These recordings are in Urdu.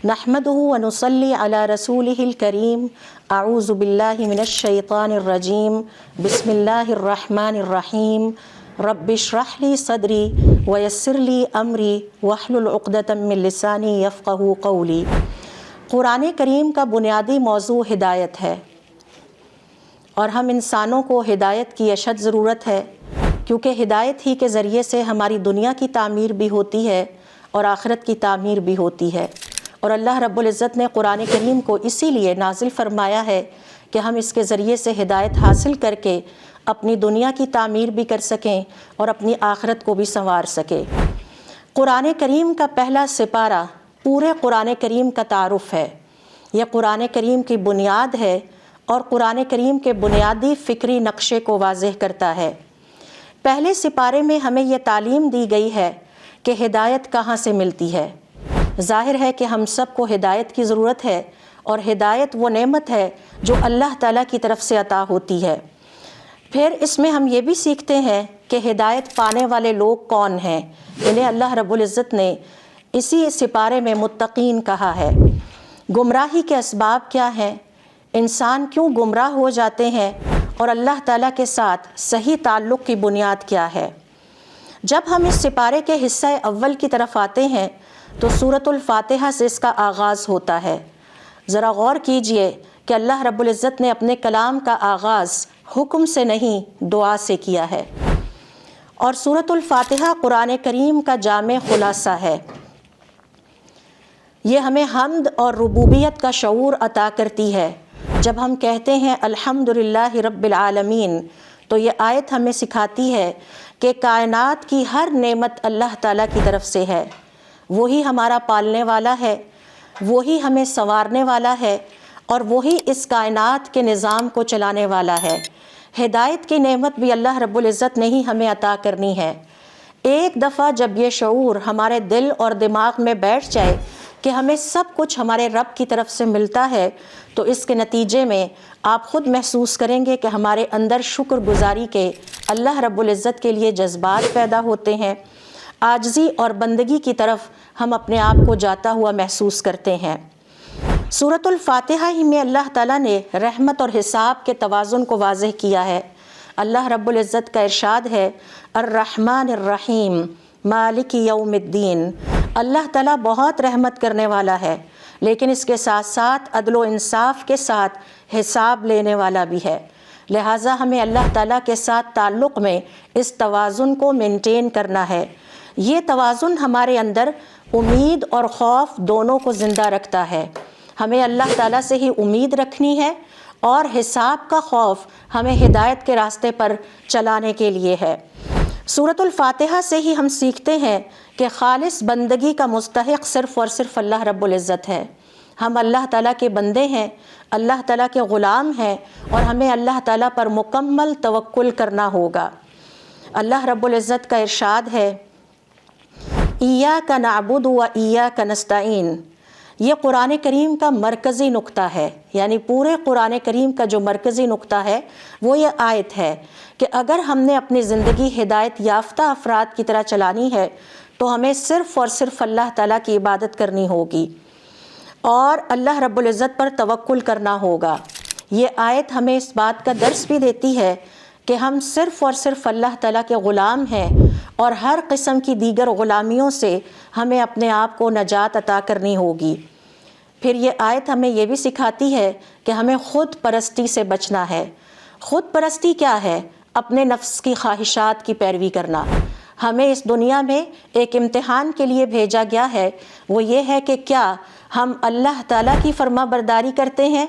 نحمده ونصلی علی رسولہ الکریم اعوذ باللہ من الشیطان الرجیم بسم اللہ الرحمن الرحیم رب اشرح لی صدری ویسر لی امری واحلل عقدۃ من لسانی یفقہوا قولی۔ قرآن کریم کا بنیادی موضوع ہدایت ہے، اور ہم انسانوں کو ہدایت کی اشد ضرورت ہے، کیونکہ ہدایت ہی کے ذریعے سے ہماری دنیا کی تعمیر بھی ہوتی ہے اور آخرت کی تعمیر بھی ہوتی ہے۔ اور اللہ رب العزت نے قرآن کریم کو اسی لیے نازل فرمایا ہے کہ ہم اس کے ذریعے سے ہدایت حاصل کر کے اپنی دنیا کی تعمیر بھی کر سکیں اور اپنی آخرت کو بھی سنوار سکیں۔ قرآن کریم کا پہلا سپارہ پورے قرآن کریم کا تعارف ہے۔ یہ قرآن کریم کی بنیاد ہے اور قرآن کریم کے بنیادی فکری نقشے کو واضح کرتا ہے۔ پہلے سپارے میں ہمیں یہ تعلیم دی گئی ہے کہ ہدایت کہاں سے ملتی ہے۔ ظاہر ہے کہ ہم سب کو ہدایت کی ضرورت ہے، اور ہدایت وہ نعمت ہے جو اللہ تعالیٰ کی طرف سے عطا ہوتی ہے۔ پھر اس میں ہم یہ بھی سیکھتے ہیں کہ ہدایت پانے والے لوگ کون ہیں۔ انہیں اللہ رب العزت نے اسی سپارے میں متقین کہا ہے۔ گمراہی کے اسباب کیا ہیں، انسان کیوں گمراہ ہو جاتے ہیں، اور اللہ تعالیٰ کے ساتھ صحیح تعلق کی بنیاد کیا ہے۔ جب ہم اس سپارے کے حصہ اول کی طرف آتے ہیں تو سورۃ الفاتحہ سے اس کا آغاز ہوتا ہے۔ ذرا غور کیجئے کہ اللہ رب العزت نے اپنے کلام کا آغاز حکم سے نہیں، دعا سے کیا ہے، اور سورۃ الفاتحہ قرآن کریم کا جامع خلاصہ ہے۔ یہ ہمیں حمد اور ربوبیت کا شعور عطا کرتی ہے۔ جب ہم کہتے ہیں الحمدللہ رب العالمین، تو یہ آیت ہمیں سکھاتی ہے کہ کائنات کی ہر نعمت اللہ تعالیٰ کی طرف سے ہے۔ وہی ہمارا پالنے والا ہے، وہی ہمیں سنوارنے والا ہے، اور وہی اس کائنات کے نظام کو چلانے والا ہے۔ ہدایت کی نعمت بھی اللہ رب العزت نے ہی ہمیں عطا کرنی ہے۔ ایک دفعہ جب یہ شعور ہمارے دل اور دماغ میں بیٹھ جائے کہ ہمیں سب کچھ ہمارے رب کی طرف سے ملتا ہے، تو اس کے نتیجے میں آپ خود محسوس کریں گے کہ ہمارے اندر شکر گزاری کے اللہ رب العزت کے لیے جذبات پیدا ہوتے ہیں۔ عاجزی اور بندگی کی طرف ہم اپنے آپ کو جاتا ہوا محسوس کرتے ہیں۔ سورۃ الفاتحہ ہی میں اللہ تعالیٰ نے رحمت اور حساب کے توازن کو واضح کیا ہے۔ اللہ رب العزت کا ارشاد ہے الرحمن الرحیم مالک یوم الدین۔ اللہ تعالیٰ بہت رحمت کرنے والا ہے، لیکن اس کے ساتھ ساتھ عدل و انصاف کے ساتھ حساب لینے والا بھی ہے۔ لہٰذا ہمیں اللہ تعالیٰ کے ساتھ تعلق میں اس توازن کو مینٹین کرنا ہے۔ یہ توازن ہمارے اندر امید اور خوف دونوں کو زندہ رکھتا ہے۔ ہمیں اللہ تعالیٰ سے ہی امید رکھنی ہے، اور حساب کا خوف ہمیں ہدایت کے راستے پر چلانے کے لیے ہے۔ سورۃ الفاتحہ سے ہی ہم سیکھتے ہیں کہ خالص بندگی کا مستحق صرف اور صرف اللہ رب العزت ہے۔ ہم اللہ تعالیٰ کے بندے ہیں، اللہ تعالیٰ کے غلام ہیں، اور ہمیں اللہ تعالیٰ پر مکمل توکل کرنا ہوگا۔ اللہ رب العزت کا ارشاد ہے ایاک نعبد و ایاک نستعین۔ یہ قرآن کریم کا مرکزی نقطہ ہے، یعنی پورے قرآن کریم کا جو مرکزی نقطہ ہے وہ یہ آیت ہے کہ اگر ہم نے اپنی زندگی ہدایت یافتہ افراد کی طرح چلانی ہے تو ہمیں صرف اور صرف اللہ تعالیٰ کی عبادت کرنی ہوگی اور اللہ رب العزت پر توکل کرنا ہوگا۔ یہ آیت ہمیں اس بات کا درس بھی دیتی ہے کہ ہم صرف اور صرف اللہ تعالیٰ کے غلام ہیں، اور ہر قسم کی دیگر غلامیوں سے ہمیں اپنے آپ کو نجات عطا کرنی ہوگی۔ پھر یہ آیت ہمیں یہ بھی سکھاتی ہے کہ ہمیں خود پرستی سے بچنا ہے۔ خود پرستی کیا ہے؟ اپنے نفس کی خواہشات کی پیروی کرنا۔ ہمیں اس دنیا میں ایک امتحان کے لیے بھیجا گیا ہے، وہ یہ ہے کہ کیا ہم اللہ تعالیٰ کی فرما برداری کرتے ہیں،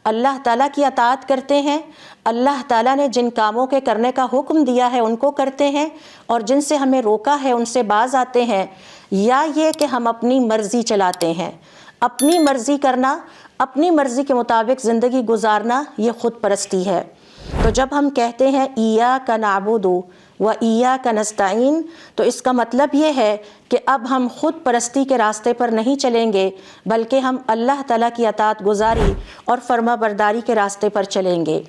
اللہ تعالیٰ کی اطاعت کرتے ہیں، اللہ تعالیٰ نے جن کاموں کے کرنے کا حکم دیا ہے ان کو کرتے ہیں، اور جن سے ہمیں روکا ہے ان سے باز آتے ہیں، یا یہ کہ ہم اپنی مرضی چلاتے ہیں۔ اپنی مرضی کرنا، اپنی مرضی کے مطابق زندگی گزارنا، یہ خود پرستی ہے۔ تو جب ہم کہتے ہیں ایاک نعبد و ایاک نستعین، تو اس کا مطلب یہ ہے کہ اب ہم خود پرستی کے راستے پر نہیں چلیں گے، بلکہ ہم اللہ تعالیٰ کی اطاعت گزاری اور فرما برداری کے راستے پر چلیں گے۔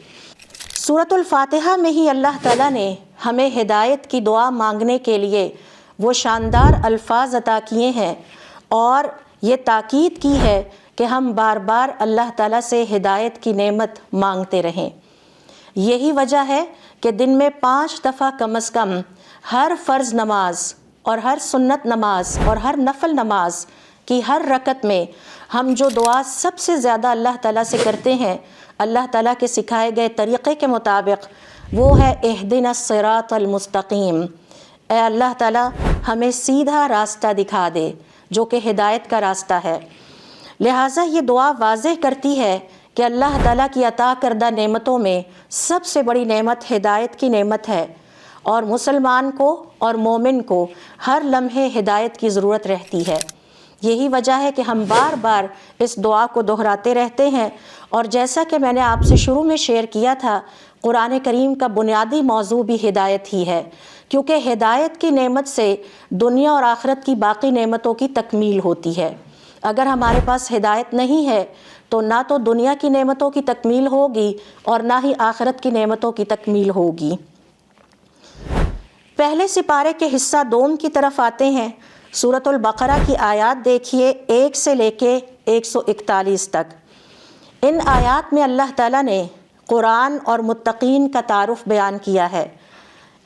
سورۃ الفاتحہ میں ہی اللہ تعالیٰ نے ہمیں ہدایت کی دعا مانگنے کے لیے وہ شاندار الفاظ عطا کیے ہیں، اور یہ تاکید کی ہے کہ ہم بار بار اللہ تعالیٰ سے ہدایت کی نعمت مانگتے رہیں۔ یہی وجہ ہے کہ دن میں 5 دفعہ کم از کم ہر فرض نماز اور ہر سنت نماز اور ہر نفل نماز کی ہر رکعت میں ہم جو دعا سب سے زیادہ اللہ تعالیٰ سے کرتے ہیں اللہ تعالیٰ کے سکھائے گئے طریقے کے مطابق، وہ ہے اہدنا الصراط المستقیم، اے اللہ تعالیٰ ہمیں سیدھا راستہ دکھا دے جو کہ ہدایت کا راستہ ہے۔ لہٰذا یہ دعا واضح کرتی ہے کہ اللہ تعالیٰ کی عطا کردہ نعمتوں میں سب سے بڑی نعمت ہدایت کی نعمت ہے، اور مسلمان کو اور مومن کو ہر لمحے ہدایت کی ضرورت رہتی ہے۔ یہی وجہ ہے کہ ہم بار بار اس دعا کو دہراتے رہتے ہیں، اور جیسا کہ میں نے آپ سے شروع میں شیئر کیا تھا، قرآن کریم کا بنیادی موضوع بھی ہدایت ہی ہے، کیونکہ ہدایت کی نعمت سے دنیا اور آخرت کی باقی نعمتوں کی تکمیل ہوتی ہے۔ اگر ہمارے پاس ہدایت نہیں ہے تو نہ تو دنیا کی نعمتوں کی تکمیل ہوگی اور نہ ہی آخرت کی نعمتوں کی تکمیل ہوگی۔ پہلے سپارے کے حصہ دوم کی طرف آتے ہیں۔ سورۃ البقرہ کی آیات دیکھیے 1 سے لے کے 141 تک۔ ان آیات میں اللہ تعالیٰ نے قرآن اور متقین کا تعارف بیان کیا ہے۔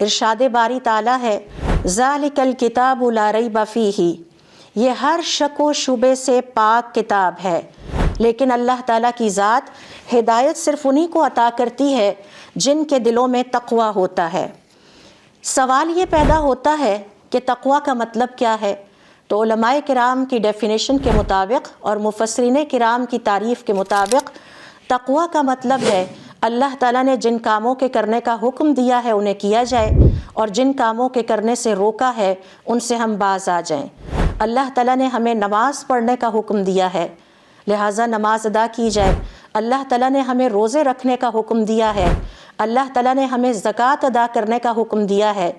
ارشاد باری تعالیٰ ہے، ذالک الکتاب لا ریب فیہ، یہ ہر شک و شبے سے پاک کتاب ہے۔ لیکن اللہ تعالیٰ کی ذات ہدایت صرف انہی کو عطا کرتی ہے جن کے دلوں میں تقویٰ ہوتا ہے۔ سوال یہ پیدا ہوتا ہے کہ تقویٰ کا مطلب کیا ہے؟ تو علماء کرام کی ڈیفینیشن کے مطابق اور مفسرین کرام کی تعریف کے مطابق تقویٰ کا مطلب ہے اللہ تعالیٰ نے جن کاموں کے کرنے کا حکم دیا ہے انہیں کیا جائے، اور جن کاموں کے کرنے سے روکا ہے ان سے ہم باز آ جائیں۔ اللہ تعالیٰ نے ہمیں نماز پڑھنے کا حکم دیا ہے، لہٰذا نماز ادا کی جائے۔ اللہ تعالیٰ نے ہمیں روزے رکھنے کا حکم دیا ہے، اللہ تعالیٰ نے ہمیں زکوٰۃ ادا کرنے کا حکم دیا ہے،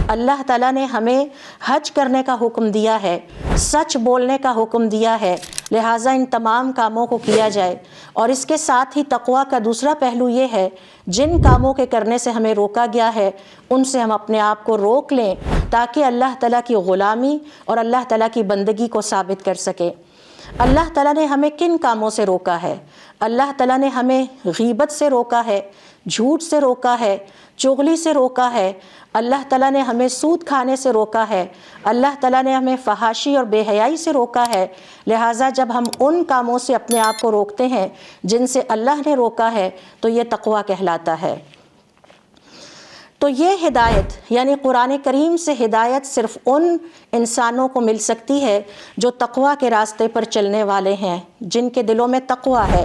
اللہ تعالیٰ نے ہمیں حج کرنے کا حکم دیا ہے، سچ بولنے کا حکم دیا ہے، لہٰذا ان تمام کاموں کو کیا جائے۔ اور اس کے ساتھ ہی تقویٰ کا دوسرا پہلو یہ ہے، جن کاموں کے کرنے سے ہمیں روکا گیا ہے ان سے ہم اپنے آپ کو روک لیں تاکہ اللہ تعالیٰ کی غلامی اور اللہ تعالیٰ کی بندگی کو ثابت کر سکے۔ اللہ تعالیٰ نے ہمیں کن کاموں سے روکا ہے؟ اللہ تعالیٰ نے ہمیں غیبت سے روکا ہے، جھوٹ سے روکا ہے، چغلی سے روکا ہے، اللہ تعالیٰ نے ہمیں سود کھانے سے روکا ہے، اللہ تعالیٰ نے ہمیں فحاشی اور بے حیائی سے روکا ہے۔ لہٰذا جب ہم ان کاموں سے اپنے آپ کو روکتے ہیں جن سے اللہ نے روکا ہے تو یہ تقویٰ کہلاتا ہے۔ تو یہ ہدایت یعنی قرآن کریم سے ہدایت صرف ان انسانوں کو مل سکتی ہے جو تقویٰ کے راستے پر چلنے والے ہیں، جن کے دلوں میں تقویٰ ہے۔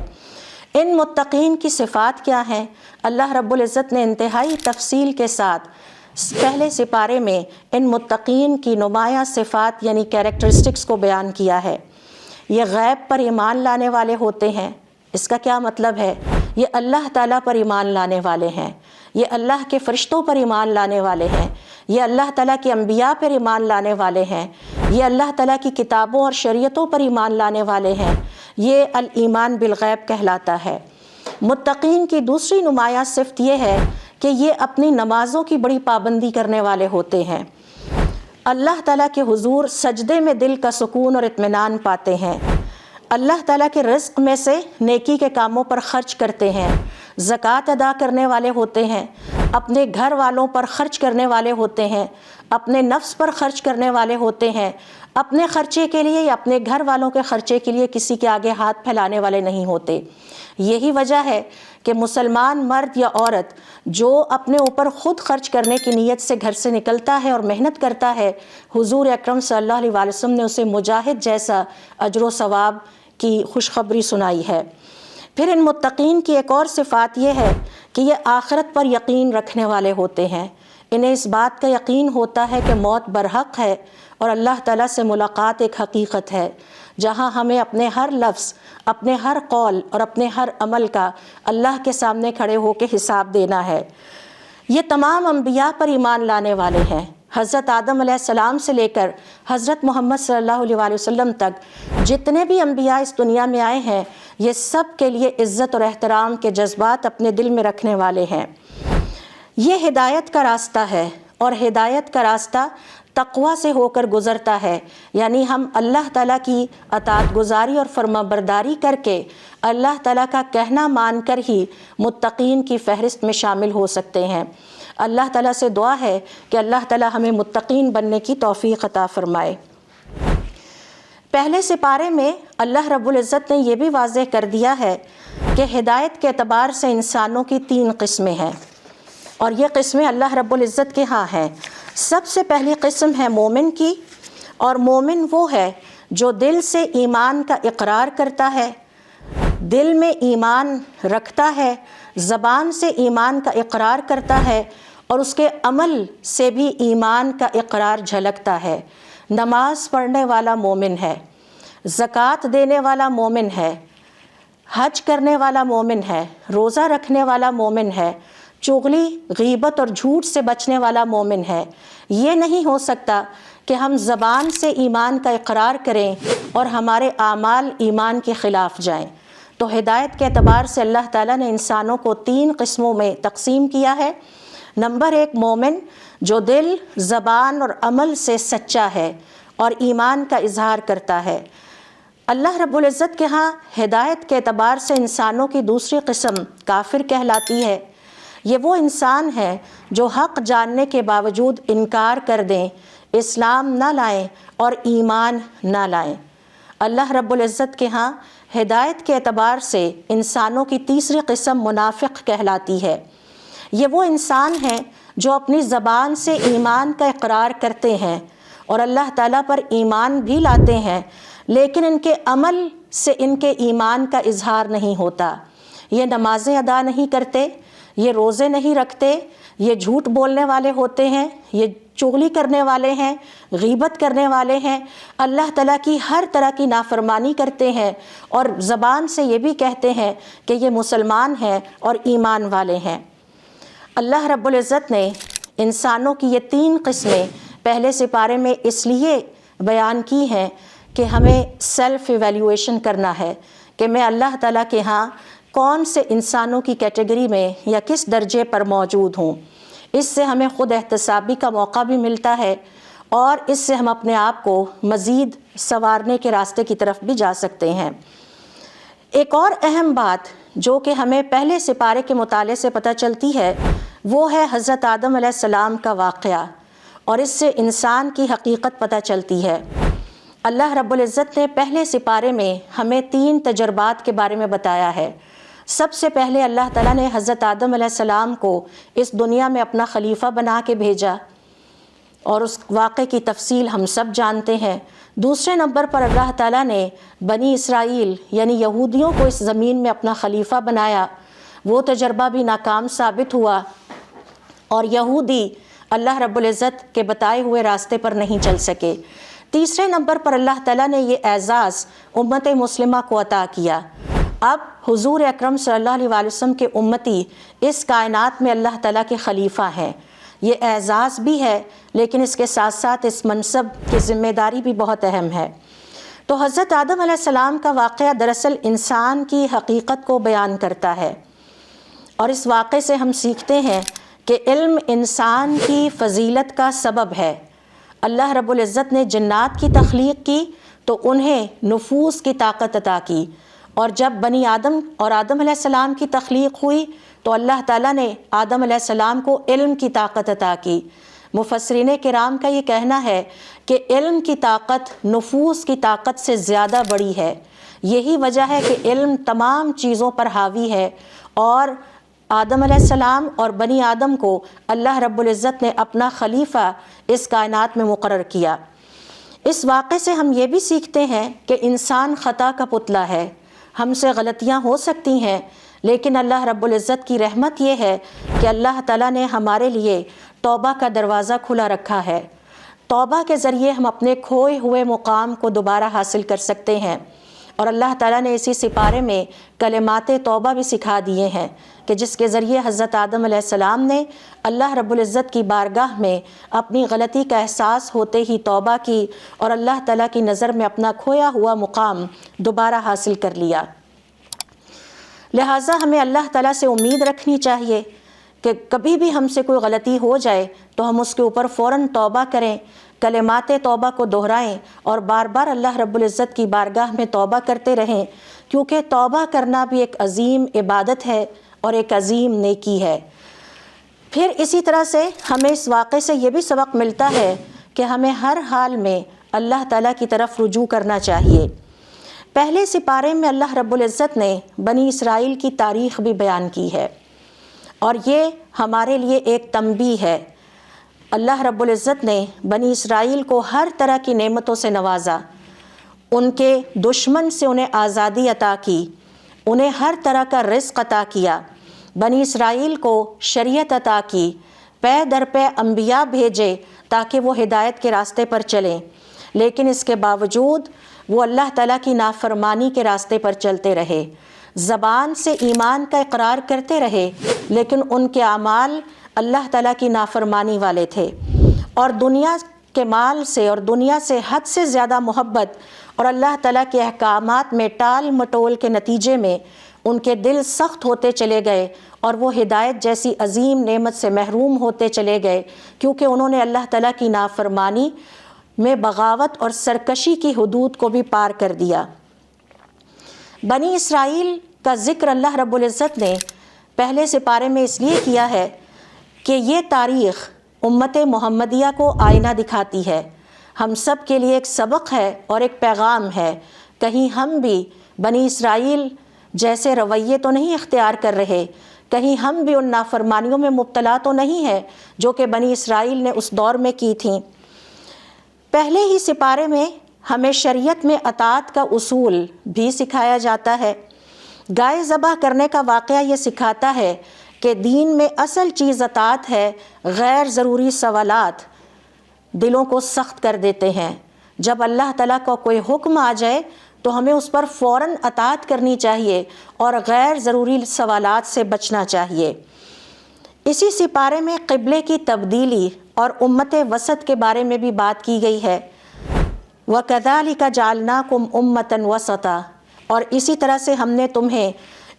ان متقین کی صفات کیا ہیں؟ اللہ رب العزت نے انتہائی تفصیل کے ساتھ پہلے سپارے میں ان متقین کی نمایاں صفات یعنی کیریکٹرسٹکس کو بیان کیا ہے۔ یہ غیب پر ایمان لانے والے ہوتے ہیں۔ اس کا کیا مطلب ہے؟ یہ اللہ تعالیٰ پر ایمان لانے والے ہیں، یہ اللہ کے فرشتوں پر ایمان لانے والے ہیں، یہ اللہ تعالیٰ کے انبیاء پر ایمان لانے والے ہیں، یہ اللہ تعالیٰ کی کتابوں اور شریعتوں پر ایمان لانے والے ہیں۔ یہ الایمان بالغیب کہلاتا ہے۔ متقین کی دوسری نمایاں صفت یہ ہے کہ یہ اپنی نمازوں کی بڑی پابندی کرنے والے ہوتے ہیں۔ اللہ تعالیٰ کے حضور سجدے میں دل کا سکون اور اطمینان پاتے ہیں، اللہ تعالیٰ کے رزق میں سے نیکی کے کاموں پر خرچ کرتے ہیں، زکوٰۃ ادا کرنے والے ہوتے ہیں، اپنے گھر والوں پر خرچ کرنے والے ہوتے ہیں، اپنے نفس پر خرچ کرنے والے ہوتے ہیں، اپنے خرچے کے لیے یا اپنے گھر والوں کے خرچے کے لیے کسی کے آگے ہاتھ پھیلانے والے نہیں ہوتے۔ یہی وجہ ہے کہ مسلمان مرد یا عورت جو اپنے اوپر خود خرچ کرنے کی نیت سے گھر سے نکلتا ہے اور محنت کرتا ہے، حضور اکرم صلی اللہ علیہ وسلم نے اسے مجاہد جیسا اجر و ثواب کی خوشخبری سنائی ہے۔ پھر ان متقین کی ایک اور صفات یہ ہے کہ یہ آخرت پر یقین رکھنے والے ہوتے ہیں۔ انہیں اس بات کا یقین ہوتا ہے کہ موت برحق ہے اور اللہ تعالیٰ سے ملاقات ایک حقیقت ہے، جہاں ہمیں اپنے ہر لفظ، اپنے ہر قول اور اپنے ہر عمل کا اللہ کے سامنے کھڑے ہو کے حساب دینا ہے۔ یہ تمام انبیاء پر ایمان لانے والے ہیں، حضرت آدم علیہ السلام سے لے کر حضرت محمد صلی اللہ علیہ وآلہ وسلم تک جتنے بھی انبیاء اس دنیا میں آئے ہیں، یہ سب کے لیے عزت اور احترام کے جذبات اپنے دل میں رکھنے والے ہیں۔ یہ ہدایت کا راستہ ہے، اور ہدایت کا راستہ تقوی سے ہو کر گزرتا ہے، یعنی ہم اللہ تعالیٰ کی اطاعت گزاری اور فرما برداری کر کے اللہ تعالیٰ کا کہنا مان کر ہی متقین کی فہرست میں شامل ہو سکتے ہیں۔ اللہ تعالیٰ سے دعا ہے کہ اللہ تعالیٰ ہمیں متقین بننے کی توفیق عطا فرمائے۔ پہلے سپارے میں اللہ رب العزت نے یہ بھی واضح کر دیا ہے کہ ہدایت کے اعتبار سے انسانوں کی 3 قسمیں ہیں، اور یہ قسمیں اللہ رب العزت کے ہاں ہیں۔ سب سے پہلی قسم ہے مومن کی، اور مومن وہ ہے جو دل سے ایمان کا اقرار کرتا ہے، دل میں ایمان رکھتا ہے، زبان سے ایمان کا اقرار کرتا ہے، اور اس کے عمل سے بھی ایمان کا اقرار جھلکتا ہے۔ نماز پڑھنے والا مومن ہے، زکوٰۃ دینے والا مومن ہے، حج کرنے والا مومن ہے، روزہ رکھنے والا مومن ہے، چغلی، غیبت اور جھوٹ سے بچنے والا مومن ہے۔ یہ نہیں ہو سکتا کہ ہم زبان سے ایمان کا اقرار کریں اور ہمارے اعمال ایمان کے خلاف جائیں۔ تو ہدایت کے اعتبار سے اللہ تعالیٰ نے انسانوں کو 3 قسموں میں تقسیم کیا ہے۔ نمبر 1 مومن، جو دل، زبان اور عمل سے سچا ہے اور ایمان کا اظہار کرتا ہے۔ اللہ رب العزت کے ہاں ہدایت کے اعتبار سے انسانوں کی دوسری قسم کافر کہلاتی ہے۔ یہ وہ انسان ہیں جو حق جاننے کے باوجود انکار کر دیں، اسلام نہ لائیں اور ایمان نہ لائیں۔ اللہ رب العزت کے ہاں ہدایت کے اعتبار سے انسانوں کی تیسری قسم منافق کہلاتی ہے۔ یہ وہ انسان ہیں جو اپنی زبان سے ایمان کا اقرار کرتے ہیں اور اللہ تعالیٰ پر ایمان بھی لاتے ہیں، لیکن ان کے عمل سے ان کے ایمان کا اظہار نہیں ہوتا۔ یہ نمازیں ادا نہیں کرتے، یہ روزے نہیں رکھتے، یہ جھوٹ بولنے والے ہوتے ہیں، یہ چغلی کرنے والے ہیں، غیبت کرنے والے ہیں، اللہ تعالیٰ کی ہر طرح کی نافرمانی کرتے ہیں، اور زبان سے یہ بھی کہتے ہیں کہ یہ مسلمان ہیں اور ایمان والے ہیں۔ اللہ رب العزت نے انسانوں کی یہ 3 قسمیں پہلے سپارے میں اس لیے بیان کی ہیں کہ ہمیں سیلف ایویلیویشن کرنا ہے کہ میں اللہ تعالیٰ کے ہاں کون سے انسانوں کی کیٹیگری میں یا کس درجے پر موجود ہوں۔ اس سے ہمیں خود احتسابی کا موقع بھی ملتا ہے، اور اس سے ہم اپنے آپ کو مزید سنوارنے کے راستے کی طرف بھی جا سکتے ہیں۔ ایک اور اہم بات جو کہ ہمیں پہلے سپارے کے مطالعے سے پتہ چلتی ہے، وہ ہے حضرت آدم علیہ السلام کا واقعہ، اور اس سے انسان کی حقیقت پتہ چلتی ہے۔ اللہ رب العزت نے پہلے سپارے میں ہمیں 3 تجربات کے بارے میں بتایا ہے۔ سب سے پہلے اللہ تعالیٰ نے حضرت آدم علیہ السلام کو اس دنیا میں اپنا خلیفہ بنا کے بھیجا، اور اس واقعے کی تفصیل ہم سب جانتے ہیں۔ دوسرے نمبر پر اللہ تعالیٰ نے بنی اسرائیل یعنی یہودیوں کو اس زمین میں اپنا خلیفہ بنایا۔ وہ تجربہ بھی ناکام ثابت ہوا، اور یہودی اللہ رب العزت کے بتائے ہوئے راستے پر نہیں چل سکے۔ تیسرے نمبر پر اللہ تعالیٰ نے یہ اعزاز امت مسلمہ کو عطا کیا۔ اب حضور اکرم صلی اللہ علیہ وسلم کے امتی اس کائنات میں اللہ تعالیٰ کے خلیفہ ہیں۔ یہ اعزاز بھی ہے، لیکن اس کے ساتھ ساتھ اس منصب کی ذمہ داری بھی بہت اہم ہے۔ تو حضرت آدم علیہ السلام کا واقعہ دراصل انسان کی حقیقت کو بیان کرتا ہے، اور اس واقعے سے ہم سیکھتے ہیں کہ علم انسان کی فضیلت کا سبب ہے۔ اللہ رب العزت نے جنات کی تخلیق کی تو انہیں نفوذ کی طاقت عطا کی، اور جب بنی آدم اور آدم علیہ السلام کی تخلیق ہوئی تو اللہ تعالیٰ نے آدم علیہ السلام کو علم کی طاقت عطا کی۔ مفسرین کرام کا یہ کہنا ہے کہ علم کی طاقت نفوذ کی طاقت سے زیادہ بڑی ہے۔ یہی وجہ ہے کہ علم تمام چیزوں پر حاوی ہے، اور آدم علیہ السلام اور بنی آدم کو اللہ رب العزت نے اپنا خلیفہ اس کائنات میں مقرر کیا۔ اس واقعے سے ہم یہ بھی سیکھتے ہیں کہ انسان خطا کا پتلا ہے، ہم سے غلطیاں ہو سکتی ہیں، لیکن اللہ رب العزت کی رحمت یہ ہے کہ اللہ تعالیٰ نے ہمارے لیے توبہ کا دروازہ کھلا رکھا ہے۔ توبہ کے ذریعے ہم اپنے کھوئے ہوئے مقام کو دوبارہ حاصل کر سکتے ہیں، اور اللہ تعالیٰ نے اسی سپارے میں کلمات توبہ بھی سکھا دیے ہیں کہ جس کے ذریعے حضرت آدم علیہ السلام نے اللہ رب العزت کی بارگاہ میں اپنی غلطی کا احساس ہوتے ہی توبہ کی، اور اللہ تعالیٰ کی نظر میں اپنا کھویا ہوا مقام دوبارہ حاصل کر لیا۔ لہٰذا ہمیں اللہ تعالیٰ سے امید رکھنی چاہیے کہ کبھی بھی ہم سے کوئی غلطی ہو جائے تو ہم اس کے اوپر فوراً توبہ کریں، کلمات توبہ کو دہرائیں اور بار بار اللہ رب العزت کی بارگاہ میں توبہ کرتے رہیں، کیونکہ توبہ کرنا بھی ایک عظیم عبادت ہے اور ایک عظیم نیکی ہے۔ پھر اسی طرح سے ہمیں اس واقعے سے یہ بھی سبق ملتا ہے کہ ہمیں ہر حال میں اللہ تعالیٰ کی طرف رجوع کرنا چاہیے۔ پہلے سپارے میں اللہ رب العزت نے بنی اسرائیل کی تاریخ بھی بیان کی ہے، اور یہ ہمارے لیے ایک تنبیہ ہے۔ اللہ رب العزت نے بنی اسرائیل کو ہر طرح کی نعمتوں سے نوازا، ان کے دشمن سے انہیں آزادی عطا کی، انہیں ہر طرح کا رزق عطا کیا، بنی اسرائیل کو شریعت عطا کی، پے در پے انبیاء بھیجے تاکہ وہ ہدایت کے راستے پر چلیں، لیکن اس کے باوجود وہ اللہ تعالیٰ کی نافرمانی کے راستے پر چلتے رہے، زبان سے ایمان کا اقرار کرتے رہے، لیکن ان کے اعمال اللہ تعالیٰ کی نافرمانی والے تھے، اور دنیا کے مال سے اور دنیا سے حد سے زیادہ محبت اور اللہ تعالیٰ کے احکامات میں ٹال مٹول کے نتیجے میں ان کے دل سخت ہوتے چلے گئے، اور وہ ہدایت جیسی عظیم نعمت سے محروم ہوتے چلے گئے، کیونکہ انہوں نے اللہ تعالیٰ کی نافرمانی میں بغاوت اور سرکشی کی حدود کو بھی پار کر دیا۔ بنی اسرائیل کا ذکر اللہ رب العزت نے پہلے سپارے میں اس لیے کیا ہے کہ یہ تاریخ امت محمدیہ کو آئینہ دکھاتی ہے، ہم سب کے لیے ایک سبق ہے اور ایک پیغام ہے۔ کہیں ہم بھی بنی اسرائیل جیسے رویے تو نہیں اختیار کر رہے، کہیں ہم بھی ان نافرمانیوں میں مبتلا تو نہیں ہے جو کہ بنی اسرائیل نے اس دور میں کی تھیں۔ پہلے ہی سپارے میں ہمیں شریعت میں اطاعت کا اصول بھی سکھایا جاتا ہے۔ گائے ذبح کرنے کا واقعہ یہ سکھاتا ہے کہ دین میں اصل چیز اطاعت ہے، غیر ضروری سوالات دلوں کو سخت کر دیتے ہیں۔ جب اللہ تعالیٰ کا کوئی حکم آ جائے تو ہمیں اس پر فوراً اطاعت کرنی چاہیے اور غیر ضروری سوالات سے بچنا چاہیے۔ اسی سپارے میں قبلے کی تبدیلی اور امت وسط کے بارے میں بھی بات کی گئی ہے۔ وَكَذَلِكَ جَعَلْنَاكُمْ أُمَّةً وَسَطًا، اور اسی طرح سے ہم نے تمہیں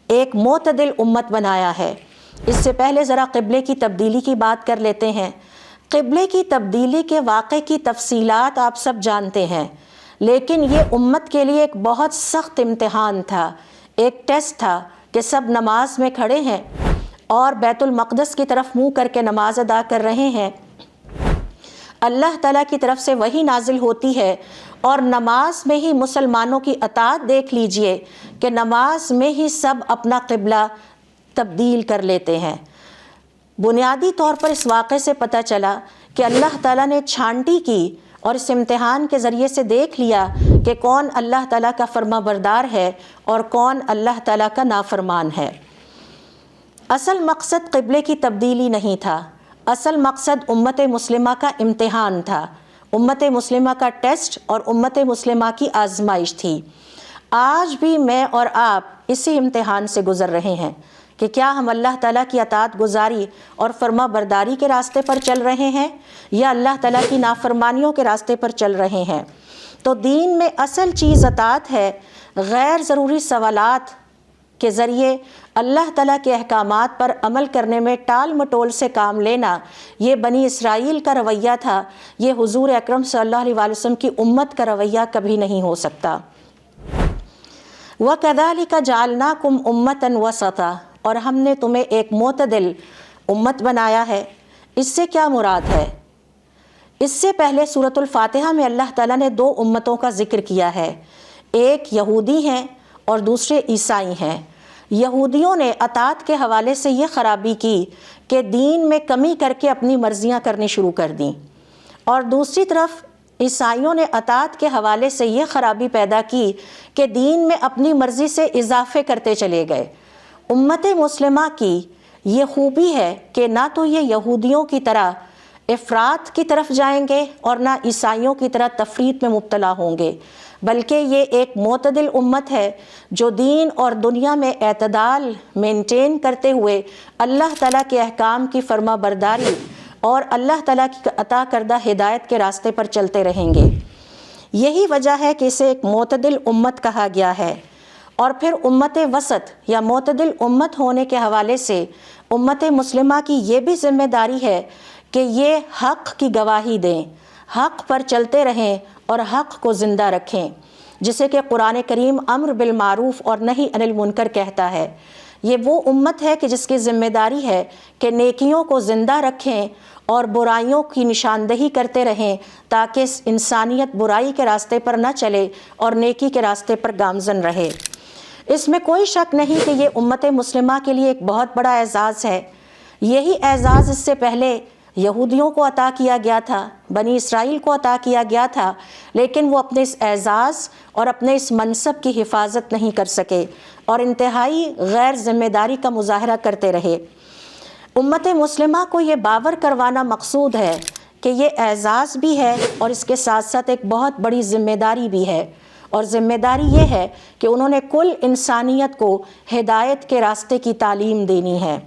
ایک معتدل امت بنایا ہے۔ اس سے پہلے ذرا قبلے کی تبدیلی کی بات کر لیتے ہیں۔ قبلے کی تبدیلی کے واقعے کی تفصیلات آپ سب جانتے ہیں، لیکن یہ امت کے لیے ایک بہت سخت امتحان تھا، ایک ٹیسٹ تھا کہ سب نماز میں کھڑے ہیں اور بیت المقدس کی طرف منہ کر کے نماز ادا کر رہے ہیں۔ اللہ تعالیٰ کی طرف سے وحی نازل ہوتی ہے، اور نماز میں ہی مسلمانوں کی اطاعت دیکھ لیجئے کہ نماز میں ہی سب اپنا قبلہ تبدیل کر لیتے ہیں۔ بنیادی طور پر اس واقعے سے پتہ چلا کہ اللہ تعالیٰ نے چھانٹی کی اور اس امتحان کے ذریعے سے دیکھ لیا کہ کون اللہ تعالیٰ کا فرما بردار ہے اور کون اللہ تعالیٰ کا نافرمان ہے۔ اصل مقصد قبلے کی تبدیلی نہیں تھا، اصل مقصد امت مسلمہ کا امتحان تھا، امت مسلمہ کا ٹیسٹ اور امت مسلمہ کی آزمائش تھی۔ آج بھی میں اور آپ اسی امتحان سے گزر رہے ہیں کہ کیا ہم اللہ تعالیٰ کی اطاعت گزاری اور فرما برداری کے راستے پر چل رہے ہیں یا اللہ تعالیٰ کی نافرمانیوں کے راستے پر چل رہے ہیں۔ تو دین میں اصل چیز اطاعت ہے، غیر ضروری سوالات کے ذریعے اللہ تعالیٰ کے احکامات پر عمل کرنے میں ٹال مٹول سے کام لینا، یہ بنی اسرائیل کا رویہ تھا، یہ حضور اکرم صلی اللہ علیہ وسلم کی امت کا رویہ کبھی نہیں ہو سکتا۔ وَكَذَلِكَ جَعَلْنَاكُمْ أُمَّةً وَسَطًا، اور ہم نے تمہیں ایک معتدل امت بنایا ہے۔ اس سے کیا مراد ہے؟ اس سے پہلے سورۃ الفاتحہ میں اللہ تعالیٰ نے دو امتوں کا ذکر کیا ہے، ایک یہودی ہیں اور دوسرے عیسائی ہیں۔ یہودیوں نے اطاعت کے حوالے سے یہ خرابی کی کہ دین میں کمی کر کے اپنی مرضیاں کرنی شروع کر دیں، اور دوسری طرف عیسائیوں نے اطاعت کے حوالے سے یہ خرابی پیدا کی کہ دین میں اپنی مرضی سے اضافے کرتے چلے گئے۔ امت مسلمہ کی یہ خوبی ہے کہ نہ تو یہ یہودیوں کی طرح افراط کی طرف جائیں گے اور نہ عیسائیوں کی طرح تفریط میں مبتلا ہوں گے، بلکہ یہ ایک معتدل امت ہے جو دین اور دنیا میں اعتدال مینٹین کرتے ہوئے اللہ تعالیٰ کے احکام کی فرما برداری اور اللہ تعالیٰ کی عطا کردہ ہدایت کے راستے پر چلتے رہیں گے۔ یہی وجہ ہے کہ اسے ایک معتدل امت کہا گیا ہے۔ اور پھر امت وسط یا معتدل امت ہونے کے حوالے سے امت مسلمہ کی یہ بھی ذمہ داری ہے کہ یہ حق کی گواہی دیں، حق پر چلتے رہیں اور حق کو زندہ رکھیں، جسے کہ قرآن کریم امر بالمعروف اور نہی عن المنکر کہتا ہے۔ یہ وہ امت ہے کہ جس کی ذمہ داری ہے کہ نیکیوں کو زندہ رکھیں اور برائیوں کی نشاندہی کرتے رہیں، تاکہ انسانیت برائی کے راستے پر نہ چلے اور نیکی کے راستے پر گامزن رہے۔ اس میں کوئی شک نہیں کہ یہ امت مسلمہ کے لیے ایک بہت بڑا اعزاز ہے۔ یہی اعزاز اس سے پہلے یہودیوں کو عطا کیا گیا تھا، بنی اسرائیل کو عطا کیا گیا تھا، لیکن وہ اپنے اس اعزاز اور اپنے اس منصب کی حفاظت نہیں کر سکے اور انتہائی غیر ذمہ داری کا مظاہرہ کرتے رہے۔ امت مسلمہ کو یہ باور کروانا مقصود ہے کہ یہ اعزاز بھی ہے اور اس کے ساتھ ساتھ ایک بہت بڑی ذمہ داری بھی ہے، اور ذمہ داری یہ ہے کہ انہوں نے کل انسانیت کو ہدایت کے راستے کی تعلیم دینی ہے۔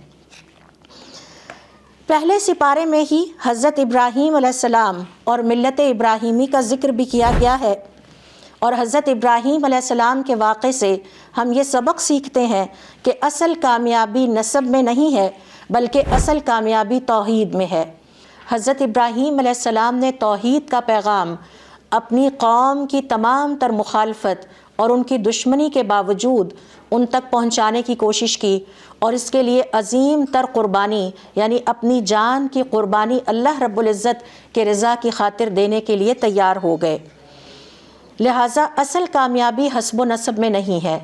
پہلے سپارے میں ہی حضرت ابراہیم علیہ السلام اور ملت ابراہیمی کا ذکر بھی کیا گیا ہے، اور حضرت ابراہیم علیہ السلام کے واقعے سے ہم یہ سبق سیکھتے ہیں کہ اصل کامیابی نسب میں نہیں ہے، بلکہ اصل کامیابی توحید میں ہے۔ حضرت ابراہیم علیہ السلام نے توحید کا پیغام اپنی قوم کی تمام تر مخالفت اور ان کی دشمنی کے باوجود ان تک پہنچانے کی کوشش کی، اور اس کے لیے عظیم تر قربانی یعنی اپنی جان کی قربانی اللہ رب العزت کے رضا کی خاطر دینے کے لیے تیار ہو گئے۔ لہٰذا اصل کامیابی حسب و نسب میں نہیں ہے،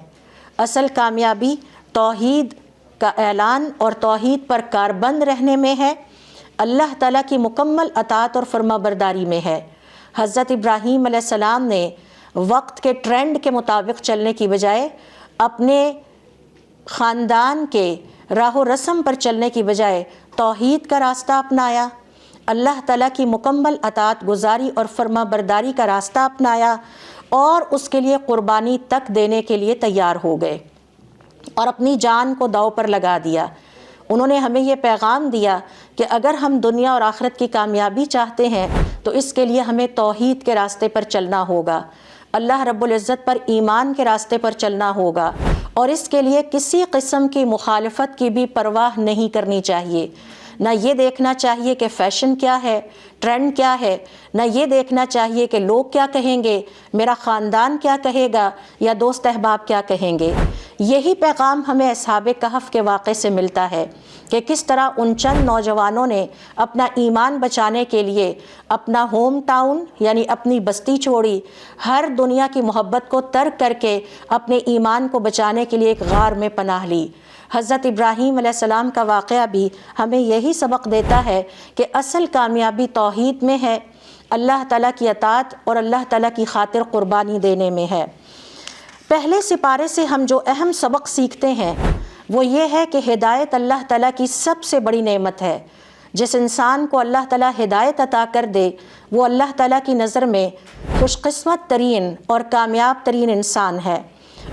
اصل کامیابی توحید کا اعلان اور توحید پر کاربند رہنے میں ہے، اللہ تعالیٰ کی مکمل اطاعت اور فرما برداری میں ہے۔ حضرت ابراہیم علیہ السلام نے وقت کے ٹرینڈ کے مطابق چلنے کی بجائے اپنے خاندان کے راہ و رسم پر چلنے کی بجائے توحید کا راستہ اپنایا، اللہ تعالیٰ کی مکمل اطاعت گزاری اور فرما برداری کا راستہ اپنایا، اور اس کے لیے قربانی تک دینے کے لیے تیار ہو گئے اور اپنی جان کو داؤ پر لگا دیا۔ انہوں نے ہمیں یہ پیغام دیا کہ اگر ہم دنیا اور آخرت کی کامیابی چاہتے ہیں تو اس کے لیے ہمیں توحید کے راستے پر چلنا ہوگا، اللہ رب العزت پر ایمان کے راستے پر چلنا ہوگا، اور اس کے لیے کسی قسم کی مخالفت کی بھی پرواہ نہیں کرنی چاہیے۔ نہ یہ دیکھنا چاہیے کہ فیشن کیا ہے، ٹرینڈ کیا ہے، نہ یہ دیکھنا چاہیے کہ لوگ کیا کہیں گے، میرا خاندان کیا کہے گا، یا دوست احباب کیا کہیں گے۔ یہی پیغام ہمیں اصحاب کہف کے واقعے سے ملتا ہے کہ کس طرح ان چند نوجوانوں نے اپنا ایمان بچانے کے لیے اپنا ہوم ٹاؤن یعنی اپنی بستی چھوڑی، ہر دنیا کی محبت کو ترک کر کے اپنے ایمان کو بچانے کے لیے ایک غار میں پناہ لی۔ حضرت ابراہیم علیہ السلام کا واقعہ بھی ہمیں یہی سبق دیتا ہے کہ اصل کامیابی توحید میں ہے، اللہ تعالیٰ کی اطاعت اور اللہ تعالیٰ کی خاطر قربانی دینے میں ہے۔ پہلے سپارے سے ہم جو اہم سبق سیکھتے ہیں وہ یہ ہے کہ ہدایت اللہ تعالیٰ کی سب سے بڑی نعمت ہے۔ جس انسان کو اللہ تعالیٰ ہدایت عطا کر دے وہ اللہ تعالیٰ کی نظر میں خوش قسمت ترین اور کامیاب ترین انسان ہے،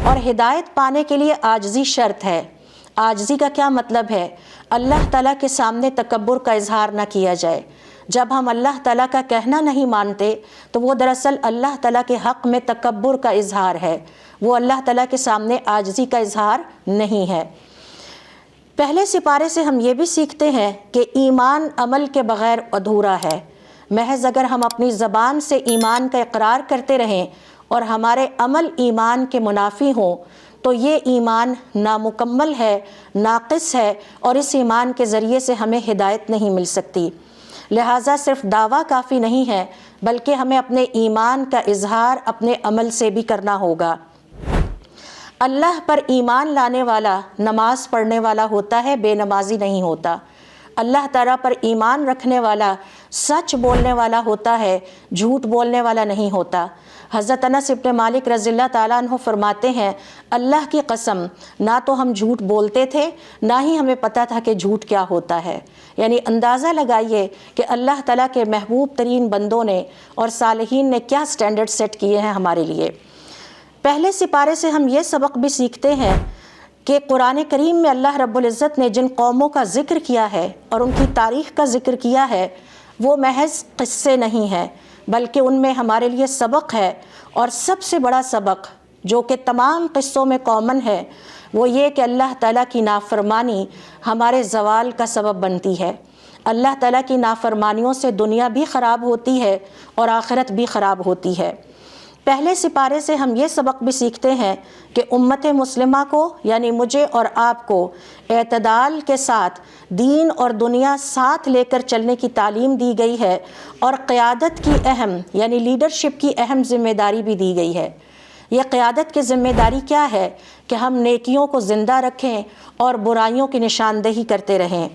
اور ہدایت پانے کے لیے عاجزی شرط ہے۔ عاجزی کا کیا مطلب ہے؟ اللہ تعالیٰ کے سامنے تکبر کا اظہار نہ کیا جائے۔ جب ہم اللہ تعالیٰ کا کہنا نہیں مانتے تو وہ دراصل اللہ تعالیٰ کے حق میں تکبر کا اظہار ہے، وہ اللہ تعالیٰ کے سامنے عاجزی کا اظہار نہیں ہے۔ پہلے سپارے سے ہم یہ بھی سیکھتے ہیں کہ ایمان عمل کے بغیر ادھورا ہے۔ محض اگر ہم اپنی زبان سے ایمان کا اقرار کرتے رہیں اور ہمارے عمل ایمان کے منافی ہوں تو یہ ایمان نامکمل ہے، ناقص ہے، اور اس ایمان کے ذریعے سے ہمیں ہدایت نہیں مل سکتی۔ لہٰذا صرف دعویٰ کافی نہیں ہے، بلکہ ہمیں اپنے ایمان کا اظہار اپنے عمل سے بھی کرنا ہوگا۔ اللہ پر ایمان لانے والا نماز پڑھنے والا ہوتا ہے، بے نمازی نہیں ہوتا۔ اللہ تعالیٰ پر ایمان رکھنے والا سچ بولنے والا ہوتا ہے، جھوٹ بولنے والا نہیں ہوتا۔ حضرت انس ابن مالک رضی اللہ تعالیٰ عنہ فرماتے ہیں، اللہ کی قسم نہ تو ہم جھوٹ بولتے تھے نہ ہی ہمیں پتہ تھا کہ جھوٹ کیا ہوتا ہے۔ یعنی اندازہ لگائیے کہ اللہ تعالیٰ کے محبوب ترین بندوں نے اور صالحین نے کیا سٹینڈرڈ سیٹ کیے ہیں ہمارے لیے۔ پہلے سپارے سے ہم یہ سبق بھی سیکھتے ہیں کہ قرآن کریم میں اللہ رب العزت نے جن قوموں کا ذکر کیا ہے اور ان کی تاریخ کا ذکر کیا ہے وہ محض قصے نہیں ہیں، بلکہ ان میں ہمارے لیے سبق ہے، اور سب سے بڑا سبق جو کہ تمام قصوں میں کامن ہے وہ یہ کہ اللہ تعالیٰ کی نافرمانی ہمارے زوال کا سبب بنتی ہے۔ اللہ تعالیٰ کی نافرمانیوں سے دنیا بھی خراب ہوتی ہے اور آخرت بھی خراب ہوتی ہے۔ پہلے سپارے سے ہم یہ سبق بھی سیکھتے ہیں کہ امت مسلمہ کو یعنی مجھے اور آپ کو اعتدال کے ساتھ دین اور دنیا ساتھ لے کر چلنے کی تعلیم دی گئی ہے، اور قیادت کی اہم یعنی لیڈرشپ کی اہم ذمہ داری بھی دی گئی ہے۔ یہ قیادت کی ذمہ داری کیا ہے کہ ہم نیکیوں کو زندہ رکھیں اور برائیوں کی نشاندہی کرتے رہیں۔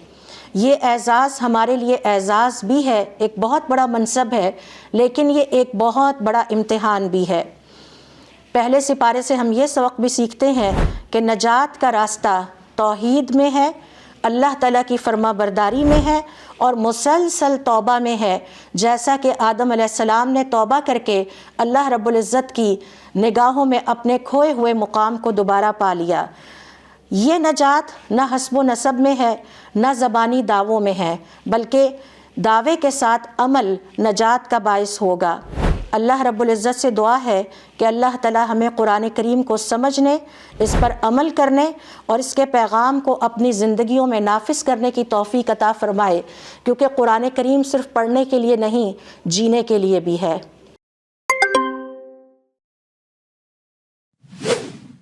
یہ اعزاز ہمارے لیے اعزاز بھی ہے، ایک بہت بڑا منصب ہے، لیکن یہ ایک بہت بڑا امتحان بھی ہے۔ پہلے سپارے سے ہم یہ سبق بھی سیکھتے ہیں کہ نجات کا راستہ توحید میں ہے، اللہ تعالیٰ کی فرما برداری میں ہے اور مسلسل توبہ میں ہے، جیسا کہ آدم علیہ السلام نے توبہ کر کے اللہ رب العزت کی نگاہوں میں اپنے کھوئے ہوئے مقام کو دوبارہ پا لیا۔ یہ نجات نہ حسب و نسب میں ہے، نہ زبانی دعووں میں ہے، بلکہ دعوے کے ساتھ عمل نجات کا باعث ہوگا۔ اللہ رب العزت سے دعا ہے کہ اللہ تعالی ہمیں قرآن کریم کو سمجھنے، اس پر عمل کرنے اور اس کے پیغام کو اپنی زندگیوں میں نافذ کرنے کی توفیق عطا فرمائے، کیونکہ قرآن کریم صرف پڑھنے کے لیے نہیں، جینے کے لیے بھی ہے۔